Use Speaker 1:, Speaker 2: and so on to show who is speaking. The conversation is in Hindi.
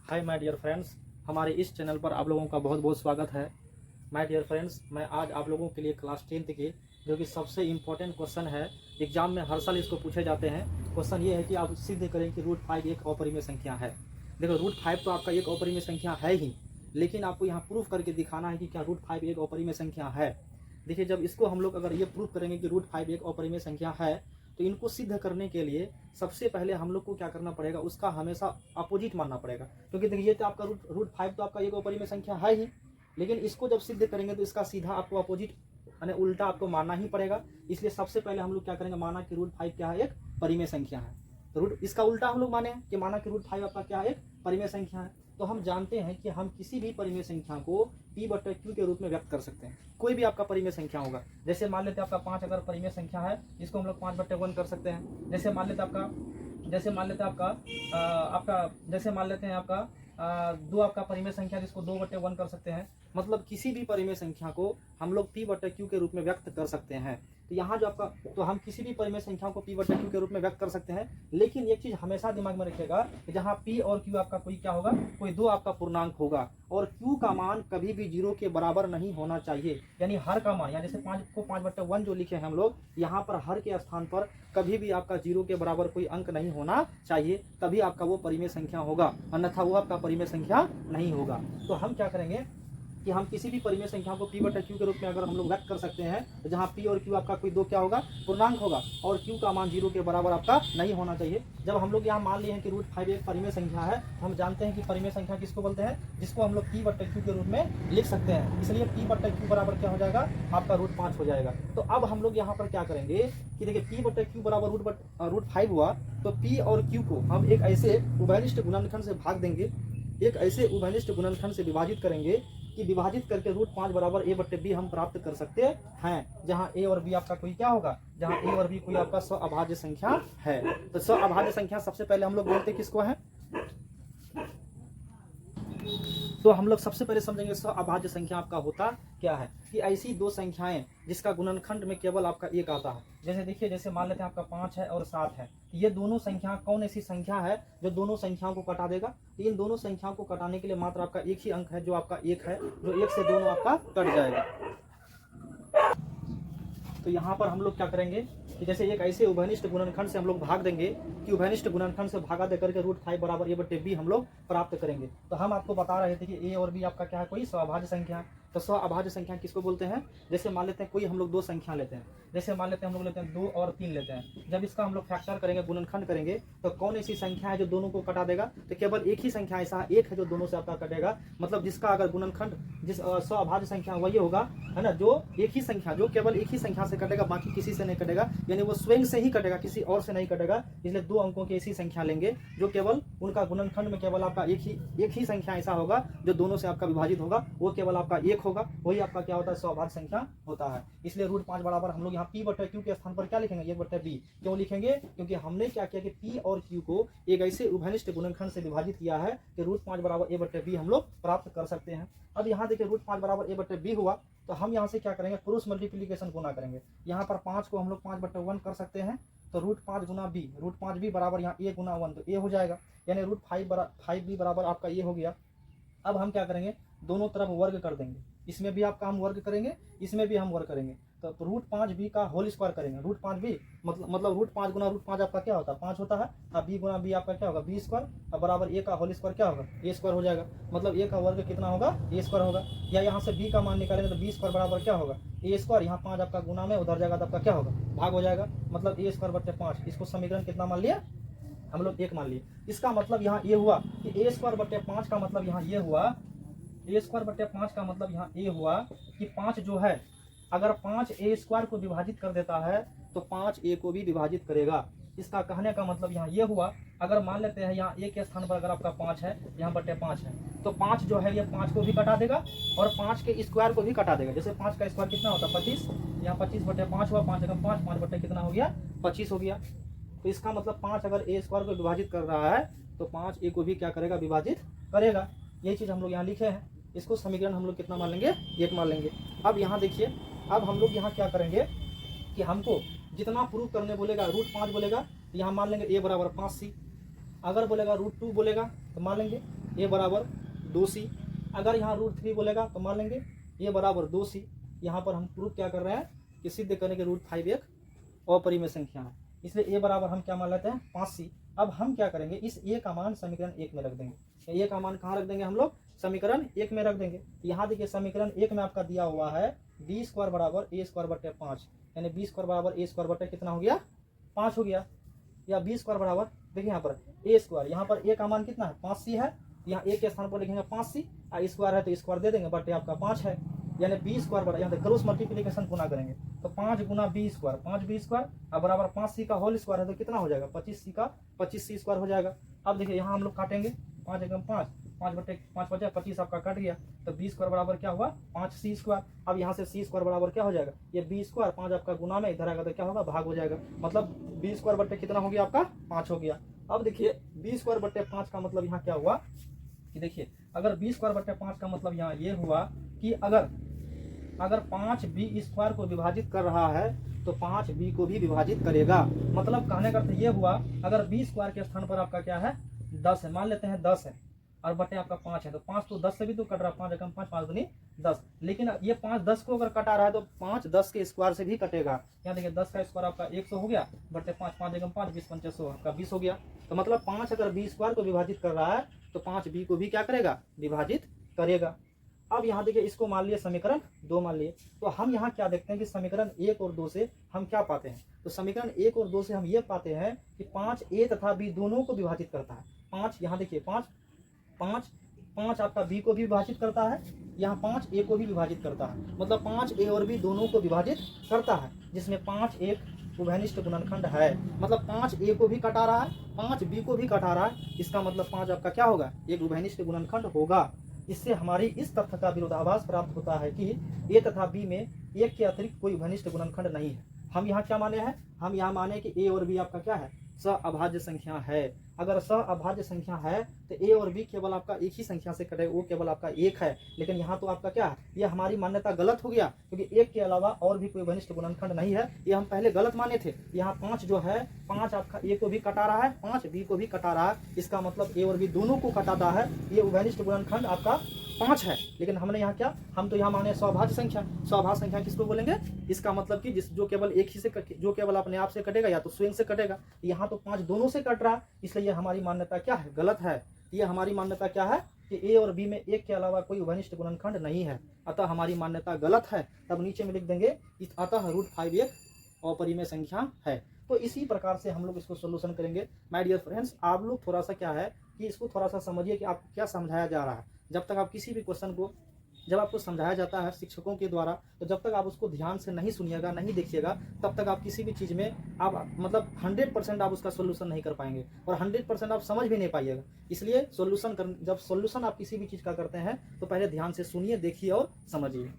Speaker 1: हाय माय डियर फ्रेंड्स, हमारे इस चैनल पर आप लोगों का बहुत बहुत स्वागत है। माय डियर फ्रेंड्स, मैं आज आप लोगों के लिए क्लास 10th के जो कि सबसे इम्पोर्टेंट क्वेश्चन है, एग्जाम में हर साल इसको पूछे जाते हैं। क्वेश्चन ये है कि आप सिद्ध करें कि √5 एक अपरिमेय संख्या है। देखो √5 तो आपका एक अपरिमेय संख्या है ही, लेकिन आपको यहाँ प्रूफ करके दिखाना है कि क्या √5 एक अपरिमेय संख्या है। देखिए, जब इसको हम लोग अगर ये प्रूफ करेंगे कि √5 एक अपरिमेय संख्या है, तो इनको सिद्ध करने के लिए सबसे पहले हम लोग को क्या करना पड़ेगा, उसका हमेशा अपोजिट मानना पड़ेगा। क्योंकि देखिए, तो आपका √5 तो आपका एक अपरिमेय संख्या है ही, लेकिन इसको जब सिद्ध करेंगे तो इसका सीधा आपको अपोजिट यानी उल्टा आपको मानना ही पड़ेगा। इसलिए सबसे पहले हम लोग क्या करेंगे, माना कि √5 क्या है, एक परिमेय संख्या है। तो इसका उल्टा हम लोग माने कि माना कि √5 आपका क्या है, एक परिमेय संख्या है। तो हम जानते हैं कि हम किसी भी परिमेय संख्या को p/q के रूप में व्यक्त कर सकते हैं। कोई भी आपका परिमेय संख्या होगा, जैसे मान लेते हैं आपका 5 अगर परिमेय संख्या है, इसको हम लोग 5/1 कर सकते हैं। जैसे मान लेते हैं आपका 2 आपका परिमेय संख्या, जिसको 2/1 कर सकते हैं। मतलब किसी भी परिमेय संख्या को हम लोग p/q के रूप में व्यक्त कर सकते हैं। तो यहाँ जो आपका, तो हम किसी भी परिमेय संख्या को p/q के रूप में व्यक्त कर सकते हैं। लेकिन एक चीज हमेशा दिमाग में रखिएगा कि जहाँ p और q आपका कोई क्या होगा, कोई दो आपका पूर्णांक होगा, और q का मान कभी भी 0 के बराबर नहीं होना चाहिए। यानी हर का मान, जैसे 5 को 5/1 जो लिखे हैं हम लोग, यहाँ पर हर के स्थान पर कभी भी आपका 0 के बराबर कोई अंक नहीं होना चाहिए, तभी आपका वो परिमेय संख्या होगा, अन्यथा वो आपका परिमेय संख्या नहीं होगा। तो हम क्या करेंगे कि हम किसी भी परिमेय संख्या को p/q के रूप में अगर हम लोग व्यक्त कर सकते हैं, तो जहाँ p और q आपका कोई दो क्या होगा, पूर्णांक होगा, और q का मान 0 के बराबर आपका नहीं होना चाहिए। जब हम लोग यहाँ मान लिए हैं कि √5 एक परिमेय संख्या है, हम जानते हैं कि परिमेय संख्या किसको बोलते हैं, जिसको हम लोग p/q के रूप में लिख सकते हैं। इसलिए p/q बराबर क्या हो जाएगा, आपका √5 हो जाएगा। तो अब हम लोग यहाँ पर क्या करेंगे कि देखिए, p/q बराबर √5 हुआ, तो p और q को हम एक ऐसे उभयनिष्ठ गुणनखंड से भाग देंगे, एक ऐसे उभयनिष्ठ गुणनखंड से विभाजित करेंगे कि विभाजित करके √5 बराबर a/b हम प्राप्त कर सकते हैं। जहां a और b आपका कोई क्या होगा, जहां a और b कोई आपका स्वअभाज्य संख्या है। तो स्वअभाज्य संख्या सबसे पहले हम लोग बोलते किसको है, तो हम लोग सबसे पहले समझेंगे स्वअभाज्य संख्या आपका होता क्या है, कि ऐसी दो संख्याएं जिसका गुणनखंड में केवल आपका एक आता है। जैसे देखिए, जैसे मान लेते हैं आपका 5 है और 7 है, ये दोनों संख्या कौन ऐसी संख्या है जो दोनों संख्याओं को कटा देगा। इन दोनों संख्याओं को कटाने के लिए मात्र आपका एक ही अंक है, जो आपका 1 है, जो 1 से दोनों आपका कट जाएगा। तो यहाँ पर हम लोग क्या करेंगे कि जैसे एक ऐसे उभयनिष्ठ गुणनखंड से हम लोग भाग देंगे कि उभयनिष्ठ गुणनखंड से भागा देकर के √5 बराबर a/b हम लोग प्राप्त करेंगे। तो हम आपको बता रहे थे कि a और b आपका क्या है, कोई स्वअभाज्य संख्या। तो स्वअभाज्य संख्या किसको बोलते हैं, जैसे मान लेते हैं कोई हम लोग दो संख्या लेते हैं, जैसे मान लेते हैं हम लोग लेते हैं 2 और 3 लेते हैं। जब इसका हम लोग फैक्टर करेंगे, गुणनखंड करेंगे, तो कौन ऐसी संख्या है जो दोनों को कटा देगा, तो केवल एक ही संख्या ऐसा एक है जो दोनों से आपका कटेगा। मतलब जिसका अगर गुणनखंड, जिस स्वअभाज्य संख्या वही होगा, है ना, जो एक ही संख्या, जो केवल एक ही संख्या से कटेगा, बाकी किसी से नहीं कटेगा, यानी वो स्वयं से ही कटेगा, किसी और से नहीं कटेगा। इसलिए दो अंकों की ऐसी संख्या लेंगे जो केवल उनका गुणनखंड में केवल आपका एक ही संख्या ऐसा होगा जो दोनों से आपका विभाजित होगा, वो केवल आपका एक होगा, वही आपका क्या होता है, स्वअभाज्य संख्या होता है। इसलिए √5 बराबर हम लोग यहाँ p/q के स्थान पर क्या लिखेंगे, 1/b। क्यों लिखेंगे, क्योंकि हमने क्या किया कि p और q को एक ऐसे उभयनिष्ठ गुणनखंड से विभाजित किया है कि √5 बराबर a/b हम लोग प्राप्त कर सकते हैं। अब यहाँ देखिए, √5 बराबर a/b हुआ, तो हम यहाँ से क्या करेंगे, क्रॉस मल्टीप्लीकेशन गुना करेंगे। यहाँ पर 5 को हम लोग 5/1 कर सकते हैं, तो √5 गुना b, √5b बराबर यहाँ a गुना 1, तो a हो जाएगा, यानी √5b बराबर आपका ये हो गया। अब हम क्या करेंगे, दोनों तरफ वर्ग कर देंगे, इसमें भी आपका हम वर्ग करेंगे, इसमें भी हम वर्ग करेंगे, तो √5b का होल स्क्वायर करेंगे। √5b मतलब √5 गुना √5 आपका क्या होता है, 5 होता है। अब b गुना b आपका क्या होगा, b स्क्वायर, अब बराबर a का होल स्क्वायर क्या होगा, a स्क्वायर हो जाएगा। मतलब a का वर्ग कितना होगा, a स्क्वायर होगा। या यहाँ से b का मान निकालेंगे तो b स्क्वायर बराबर क्या होगा, a स्क्वायर, यहाँ 5 आपका गुना में उधर जाएगा तो आपका क्या होगा, भाग हो जाएगा। मतलब a स्क्वायर 5, इसको समीकरण कितना मान लिया हम लोग, 1 मान लिए। इसका मतलब यहाँ ये हुआ कि a स्क्वायर 5 का मतलब यहाँ ये हुआ, a स्क्वायर 5 का मतलब यहाँ ये हुआ कि 5 जो है, अगर 5 a स्क्वायर को विभाजित कर देता है तो 5 a को भी विभाजित करेगा। इसका कहने का मतलब यहाँ ये हुआ, अगर मान लेते हैं यहाँ a के स्थान पर अगर आपका 5 है, यहाँ 5 है, तो 5 जो है ये 5 को भी कटा देगा और 5 के स्क्वायर को भी कटा देगा। जैसे 5 का स्क्वायर कितना होता है, 25, यहाँ 25/5 हुआ, 5 जगह 5, 5 कितना हो गया, 25 हो गया। तो इसका मतलब 5 अगर a स्क्वायर को विभाजित कर रहा है तो 5 a को भी क्या करेगा, विभाजित करेगा। यही चीज़ हम लोग यहाँ लिखे हैं। इसको समीकरण हम लोग कितना मान लेंगे, 1 मान लेंगे। अब यहाँ देखिए, अब हम लोग यहाँ क्या करेंगे कि हमको जितना प्रूफ करने बोलेगा, √5 बोलेगा तो यहाँ मान लेंगे a बराबर 5c। अगर बोलेगा √2 बोलेगा तो मान लेंगे ए बराबर 2c। अगर यहाँ √3 बोलेगा तो मान लेंगे ए बराबर 2c। यहाँ पर हम प्रूफ क्या कर रहे हैं कि सिद्ध करने के √5 एक अपरिमेय संख्या है, इसलिए ए बराबर हम क्या मान लेते हैं 5c। अब हम क्या करेंगे, इस ए का मान समीकरण 1 में रख देंगे। ए का मान कहाँ रख देंगे हम लोग, समीकरण 1 में रख देंगे। यहाँ देखिए समीकरण 1 में आपका दिया हुआ है b² बराबर a² / 5, यानी b² बराबर a² कितना हो गया 5 हो गया, या b² बराबर देखिए यहाँ पर a², यहाँ पर a का मान कितना है 5c है, यहाँ a के स्थान पर लिखेंगे 5c, स्क्वायर है तो स्क्वायर दे देंगे, बटे आपका 5 है, यानी b² बराबर यहाँ क्रॉस मल्टीप्लिकेशन गुना करेंगे तो 5 गुना b², 5b² अब बराबर 5c का होल स्क्वायर है तो कितना हो जाएगा 25c का 25c² हो जाएगा। अब देखिए यहाँ हम लोग काटेंगे 5 एकम 5, 5 बटे 5 बचा 25 आपका कट गया, तो b² बराबर क्या हुआ 5c²। अब यहाँ से c² बराबर क्या हो जाएगा, ये b², 5 आपका गुना में इधर आएगा तो क्या होगा भाग हो जाएगा, मतलब b² बटे कितना हो गया आपका 5 हो गया। अब देखिए b² बटे 5 का मतलब यहाँ क्या हुआ कि देखिए अगर b² बटे 5 का मतलब यहाँ ये हुआ कि अगर 5b² को विभाजित कर रहा है तो 5b को भी विभाजित करेगा। मतलब कहने का अर्थ ये हुआ अगर b² के स्थान पर आपका क्या है 10 है, मान लेते हैं 10 है और बटे आपका 5 है, तो 5 तो 10 से भी तो कट रहा है, 5 एकम 5, 5 दूनी 10, लेकिन ये 5 10 को अगर कटा रहा है तो 5 10 के स्क्वायर से भी कटेगा। यहाँ देखिए 10 का स्क्वायर आपका 100 हो गया, बटे 5, 5 एकम 5, 20 पंचे 100 आपका 20 हो गया। तो मतलब 5 अगर b² को विभाजित कर रहा है तो 5b को भी क्या करेगा विभाजित करेगा। अब यहाँ देखिए इसको मान लिए समीकरण 2 मान लिए, तो हम यहाँ क्या देखते हैं कि समीकरण 1 और 2 से हम क्या पाते हैं, तो समीकरण 1 और 2 से हम ये पाते हैं कि 5a तथा b दोनों को विभाजित करता है। 5 यहाँ देखिए 5 आपका b को भी विभाजित करता है, यहाँ 5a को भी विभाजित करता है, मतलब 5a और b दोनों को विभाजित करता है, जिसमें 5 एक उभयनिष्ठ गुणनखंड है, मतलब 5a को भी कटा रहा है 5b को भी कटा रहा है, इसका मतलब 5 आपका क्या होगा एक उभयनिष्ठ गुणनखंड होगा। इससे हमारी इस तथ्य का विरोधाभास प्राप्त होता है कि a तथा b में एक के अतिरिक्त कोई उभयनिष्ठ गुणनखंड नहीं है। हम यहाँ क्या माने हैं, हम यहाँ माने कि a और b आपका क्या है सअभाज्य संख्या है। अगर सअभाज्य संख्या है तो a और b केवल आपका एक ही संख्या से कटे, वो केवल आपका एक है, लेकिन यहाँ तो आपका क्या है ये हमारी मान्यता गलत हो गया, क्योंकि एक के अलावा और भी कोई घनिष्ठ गुणनखंड नहीं है, ये हम पहले गलत माने थे। यहाँ 5 जो है 5 आपका a को भी कटा रहा है 5 b को भी कटा रहा है, इसका मतलब a और b दोनों को कटाता है, ये उभयनिष्ठ गुणनखंड आपका 5 है। लेकिन हमने यहाँ क्या, हम तो यहाँ माने स्वभाज्य संख्या। स्वभाज्य संख्या किसको बोलेंगे, इसका मतलब कि जिस जो केवल एक ही से जो केवल अपने आप से कटेगा या तो स्वयं से कटेगा। यहाँ तो 5 दोनों से कट रहा है, इसलिए हमारी मान्यता क्या है गलत है। ये हमारी मान्यता क्या है कि a और b में एक के अलावा कोई उभयनिष्ठ गुणनखंड नहीं है, अतः हमारी मान्यता गलत है। तब नीचे में लिख देंगे अतः √5 एक अपरिमेय संख्या है। तो इसी प्रकार से हम लोग इसको सोल्यूशन करेंगे। माय डियर फ्रेंड्स, आप लोग थोड़ा सा क्या है कि इसको थोड़ा सा समझिए कि आपको क्या समझाया जा रहा है। जब तक आप किसी भी क्वेश्चन को जब आपको समझाया जाता है शिक्षकों के द्वारा, तो जब तक आप उसको ध्यान से नहीं सुनिएगा नहीं देखिएगा, तब तक आप किसी भी चीज़ में आप मतलब 100% आप उसका सोल्यूशन नहीं कर पाएंगे और 100% आप समझ भी नहीं पाइएगा। इसलिए जब सोल्यूशन आप किसी भी चीज़ का करते हैं तो पहले ध्यान से सुनिए, देखिए और समझिए।